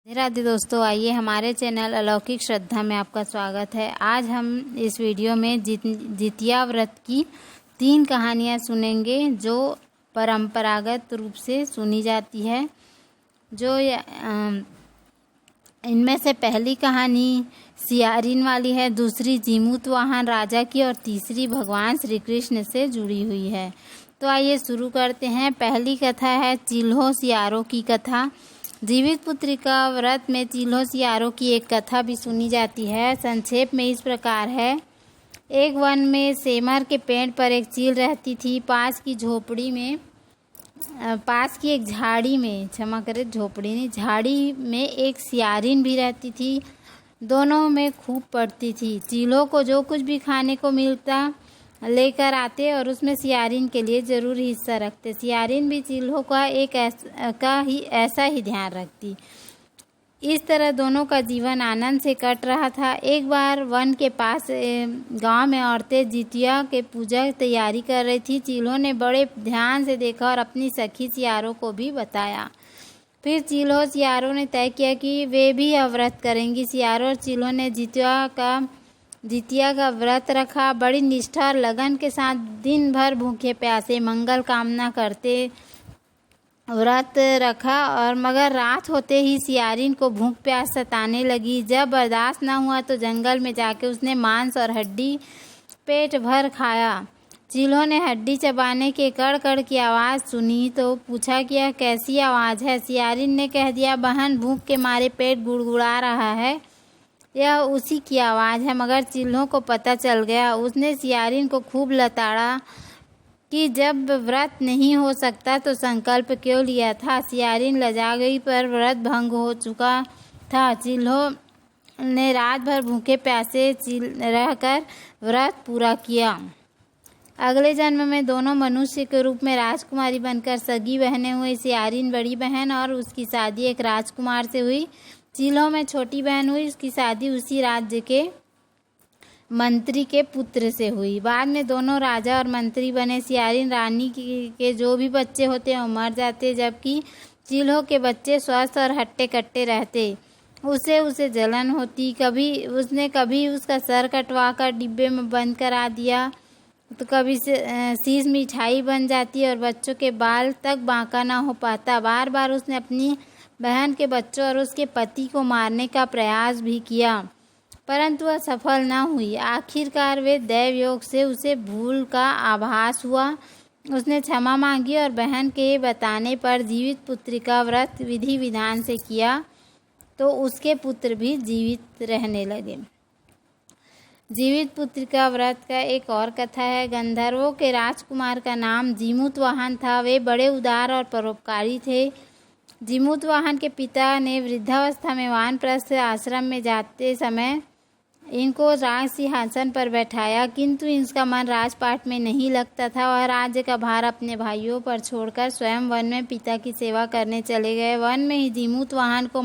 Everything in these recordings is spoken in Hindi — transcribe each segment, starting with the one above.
राधे राधे दोस्तों, आइए हमारे चैनल अलौकिक श्रद्धा में आपका स्वागत है। आज हम इस वीडियो में जितिया व्रत की 3 कहानियाँ सुनेंगे जो परंपरागत रूप से सुनी जाती है। इनमें से पहली कहानी सियारिन वाली है, दूसरी जीमूतवाहन राजा की और तीसरी भगवान श्री कृष्ण से जुड़ी हुई है। तो आइए शुरू करते हैं। पहली कथा है चिल्हो सियारों की कथा। जीवित पुत्रिका व्रत में चिल्हो सियारों की एक कथा भी सुनी जाती है। संक्षेप में इस प्रकार है। एक वन में सेमर के पेड़ पर एक चील रहती थी। पास की एक झाड़ी में, क्षमा करें, झोपड़ी नहीं, झाड़ी में एक सियारिन भी रहती थी। दोनों में खूब पड़ती थी। चील्हों को जो कुछ भी खाने को मिलता लेकर आते और उसमें सियारिन के लिए ज़रूर हिस्सा रखते। सियारिन भी चील्हों का ऐसा ही ध्यान रखती। इस तरह दोनों का जीवन आनंद से कट रहा था। एक बार वन के पास गांव में औरतें जितिया के पूजा की तैयारी कर रही थी। चील्हों ने बड़े ध्यान से देखा और अपनी सखी सियारों को भी बताया। फिर चील्हों सियारों ने तय किया कि वे भी यह व्रत करेंगी। सियारों और चील्हों ने जितिया का व्रत रखा। बड़ी निष्ठा और लगन के साथ दिन भर भूखे प्यासे मंगल कामना करते व्रत रखा। और मगर रात होते ही सियारिन को भूख प्यास सताने लगी। जब बर्दाश्त न हुआ तो जंगल में जाके उसने मांस और हड्डी पेट भर खाया। चील्हों ने हड्डी चबाने के कड़ की आवाज़ सुनी तो पूछा कि यह कैसी आवाज़ है। सियारिन ने कह दिया, बहन, भूख के मारे पेट गुड़गुड़ा रहा है, यह उसी की आवाज़ है। मगर चिल्हों को पता चल गया। उसने सियारिन को खूब लताड़ा कि जब व्रत नहीं हो सकता तो संकल्प क्यों लिया था। सियारिन लजा गई, पर व्रत भंग हो चुका था। चिल्हों ने रात भर भूखे प्यासे रहकर व्रत पूरा किया। अगले जन्म में दोनों मनुष्य के रूप में राजकुमारी बनकर सगी बहनें हुई। सियारिन बड़ी बहन और उसकी शादी एक राजकुमार से हुई। चिल्हों में छोटी बहन हुई, उसकी शादी उसी राज्य के मंत्री के पुत्र से हुई। बाद में दोनों राजा और मंत्री बने। सियारिन रानी के जो भी बच्चे होते हैं वो मर जाते, जबकि चिल्हों के बच्चे स्वस्थ और हट्टे कट्टे रहते। उसे जलन होती। उसने कभी उसका सर कटवा कर डिब्बे में बंद करा दिया तो कभी शीश मिठाई बन जाती और बच्चों के बाल तक बांका ना हो पाता। बार बार उसने अपनी बहन के बच्चों और उसके पति को मारने का प्रयास भी किया, परंतु वह सफल न हुई। आखिरकार वे दैव योग से उसे भूल का आभास हुआ। उसने क्षमा मांगी और बहन के बताने पर जीवित पुत्रिका व्रत विधि विधान से किया तो उसके पुत्र भी जीवित रहने लगे। जीवित पुत्रिका व्रत का एक और कथा है। गंधर्वों के राजकुमार का नाम जीमूतवाहन था। वे बड़े उदार और परोपकारी थे। जीमूतवाहन के पिता ने वृद्धावस्था में वानप्रस्थ आश्रम में जाते समय इनको राज सिंहासन पर बैठाया, किंतु इनका मन राजपाट में नहीं लगता था। वह राज्य का भार अपने भाइयों पर छोड़कर स्वयं वन में पिता की सेवा करने चले गए। वन में ही जीमूतवाहन को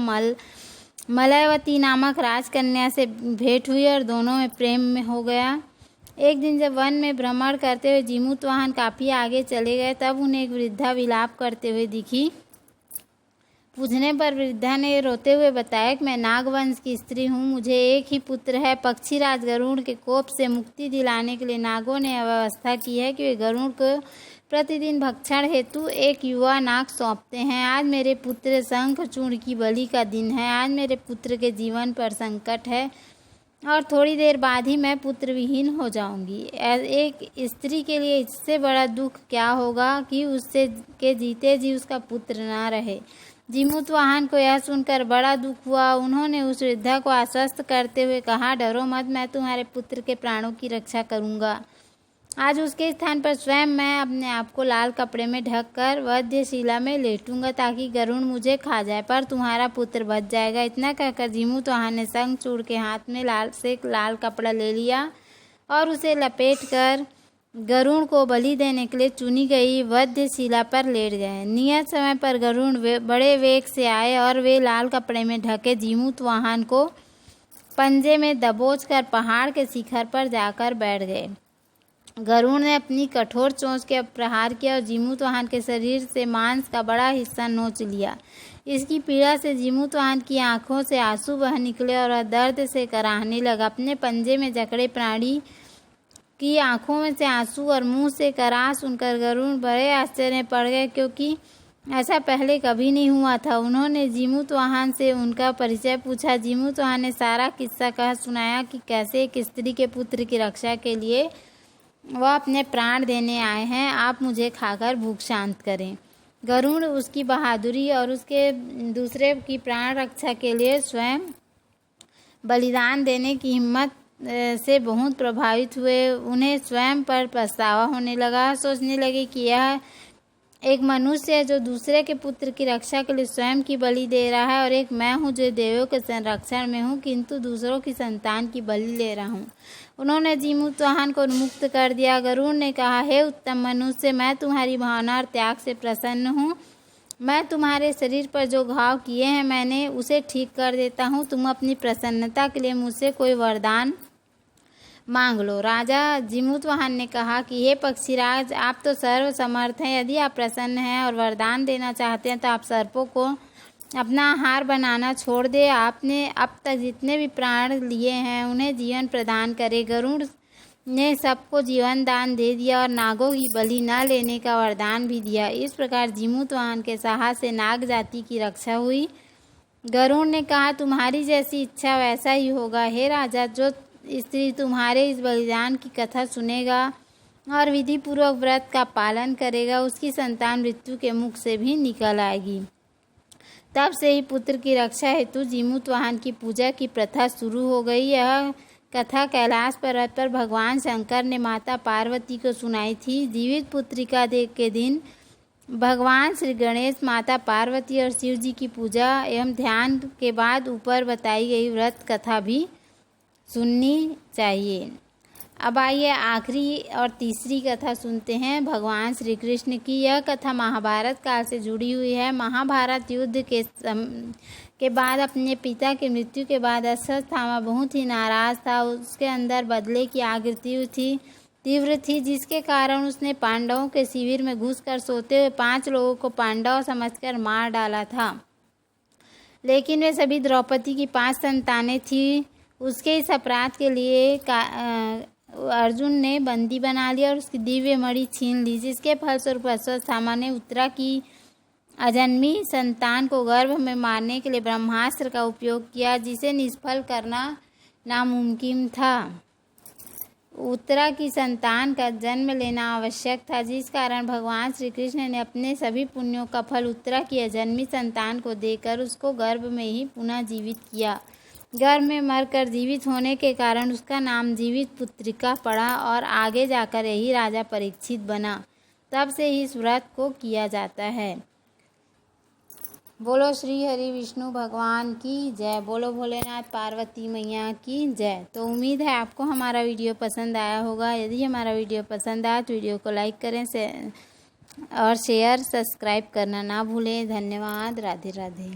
मलयवती नामक राजकन्या से भेंट हुई और दोनों में प्रेम में हो गया। एक दिन जब वन में भ्रमण करते हुए जीमूतवाहन काफ़ी आगे चले गए, तब उन्हें एक वृद्धा विलाप करते हुए दिखी। पूछने पर वृद्धा ने रोते हुए बताया कि मैं नागवंश की स्त्री हूँ, मुझे एक ही पुत्र है। पक्षीराज गरुड़ के कोप से मुक्ति दिलाने के लिए नागों ने व्यवस्था की है कि वे गरुड़ को प्रतिदिन भक्षण हेतु एक युवा नाग सौंपते हैं। आज मेरे पुत्र शंखचूर्ण की बलि का दिन है। आज मेरे पुत्र के जीवन पर संकट है और थोड़ी देर बाद ही मैं पुत्र विहीन हो जाऊंगी। एक स्त्री के लिए इससे बड़ा दुख क्या होगा कि उससे के जीते जी उसका पुत्र ना रहे। जीमूतवाहन को यह सुनकर बड़ा दुख हुआ। उन्होंने उस वृद्धा को आश्वस्त करते हुए कहा, डरो मत, मैं तुम्हारे पुत्र के प्राणों की रक्षा करूंगा। आज उसके स्थान पर स्वयं मैं अपने आप को लाल कपड़े में ढककर वध्यशिला में लेटूंगा ताकि गरुड़ मुझे खा जाए, पर तुम्हारा पुत्र बच जाएगा। इतना कहकर जीमूतवाहन ने शंखचूड़ के हाथ में लाल कपड़ा ले लिया और उसे लपेट कर गरुड़ को बलि देने के लिए चुनी गई वध्यशिला पर लेट गए। नियत समय पर गरुड़ बड़े वेग से आए और वे लाल कपड़े में ढके जीमूतवाहन को पंजे में दबोच कर पहाड़ के शिखर पर जाकर बैठ गए। गरुड़ ने अपनी कठोर चोंच के प्रहार किया और जीमूतवाहन के शरीर से मांस का बड़ा हिस्सा नोच लिया। इसकी पीड़ा से जीमूतवाहन की आंखों से आंसू बह निकले और वह दर्द से कराहने लगा। अपने पंजे में जकड़े प्राणी की आंखों में से आंसू और मुंह से कराह सुनकर गरुड़ बड़े आश्चर्य में पड़ गए, क्योंकि ऐसा पहले कभी नहीं हुआ था। उन्होंने जीमूतवाहन से उनका परिचय पूछा। जीमूतवाहन ने सारा किस्सा कह सुनाया कि कैसे एक स्त्री के पुत्र की रक्षा के लिए वह अपने प्राण देने आए हैं। आप मुझे खाकर भूख शांत करें। गरुड़ उसकी बहादुरी और उसके दूसरे की प्राण रक्षा के लिए स्वयं बलिदान देने की हिम्मत से बहुत प्रभावित हुए। उन्हें स्वयं पर पछतावा होने लगा। सोचने लगे कि यह एक मनुष्य है जो दूसरे के पुत्र की रक्षा के लिए स्वयं की बलि दे रहा है, और एक मैं हूँ जो देवों के संरक्षण में हूँ किंतु दूसरों की संतान की बलि ले रहा हूँ। उन्होंने जीमूतवाहन को मुक्त कर दिया। गरुड़ ने कहा, हे उत्तम मनुष्य, मैं तुम्हारी भावना और त्याग से प्रसन्न हूँ। मैं तुम्हारे शरीर पर जो घाव किए हैं मैंने उसे ठीक कर देता हूँ। तुम अपनी प्रसन्नता के लिए मुझसे कोई वरदान मांग लो। राजा जीमूतवाहन ने कहा कि हे पक्षीराज, आप तो सर्व समर्थ हैं। यदि आप प्रसन्न हैं और वरदान देना चाहते हैं तो आप सर्पों को अपना आहार बनाना छोड़ दे। आपने अब तक जितने भी प्राण लिए हैं उन्हें जीवन प्रदान करे। गरुड़ ने सबको जीवन दान दे दिया और नागों की बलि न लेने का वरदान भी दिया। इस प्रकार जीमूतवाहन के साहस से नाग जाति की रक्षा हुई। गरुड़ ने कहा, तुम्हारी जैसी इच्छा वैसा ही होगा। हे राजा, जो स्त्री तुम्हारे इस बलिदान की कथा सुनेगा और विधि पूर्वक व्रत का पालन करेगा, उसकी संतान मृत्यु के मुख से भी निकल आएगी। तब से ही पुत्र की रक्षा हेतु जीमूतवाहन की पूजा की प्रथा शुरू हो गई। यह कथा कैलाश पर्वत पर भगवान शंकर ने माता पार्वती को सुनाई थी। जीवित पुत्रिका के दिन भगवान श्री गणेश, माता पार्वती और शिव जी की पूजा एवं ध्यान के बाद ऊपर बताई गई व्रत कथा भी सुननी चाहिए। अब आइए आखिरी और तीसरी कथा सुनते हैं भगवान श्री कृष्ण की। यह कथा महाभारत काल से जुड़ी हुई है। महाभारत युद्ध के बाद अपने पिता की मृत्यु के बाद अश्वत्थामा बहुत ही नाराज था। उसके अंदर बदले की आकृति तीव्र थी, जिसके कारण उसने पांडवों के शिविर में घुसकर सोते हुए 5 लोगों को पांडव समझकर मार डाला था। लेकिन वे सभी द्रौपदी की 5 संतानें थीं। उसके इस अपराध के लिए अर्जुन ने बंदी बना लिया और उसकी दिव्य मणि छीन ली, जिसके फलस्वरूप अश्वत्थामा ने उत्तरा की अजन्मी संतान को गर्भ में मारने के लिए ब्रह्मास्त्र का उपयोग किया, जिसे निष्फल करना नामुमकिन था। उत्तरा की संतान का जन्म लेना आवश्यक था, जिस कारण भगवान श्री कृष्ण ने अपने सभी पुण्यों का फल उत्तरा की अजन्मी संतान को देकर उसको गर्भ में ही पुनः जीवित किया। गर्भ में मरकर जीवित होने के कारण उसका नाम जीवित पुत्रिका पड़ा और आगे जाकर यही राजा परीक्षित बना। तब से ही इस व्रत को किया जाता है। बोलो श्री हरि विष्णु भगवान की जय। बोलो भोलेनाथ पार्वती मैया की जय। तो उम्मीद है आपको हमारा वीडियो पसंद आया होगा। यदि हमारा वीडियो पसंद आया तो वीडियो को लाइक करें और शेयर सब्सक्राइब करना ना भूलें। धन्यवाद। राधे राधे।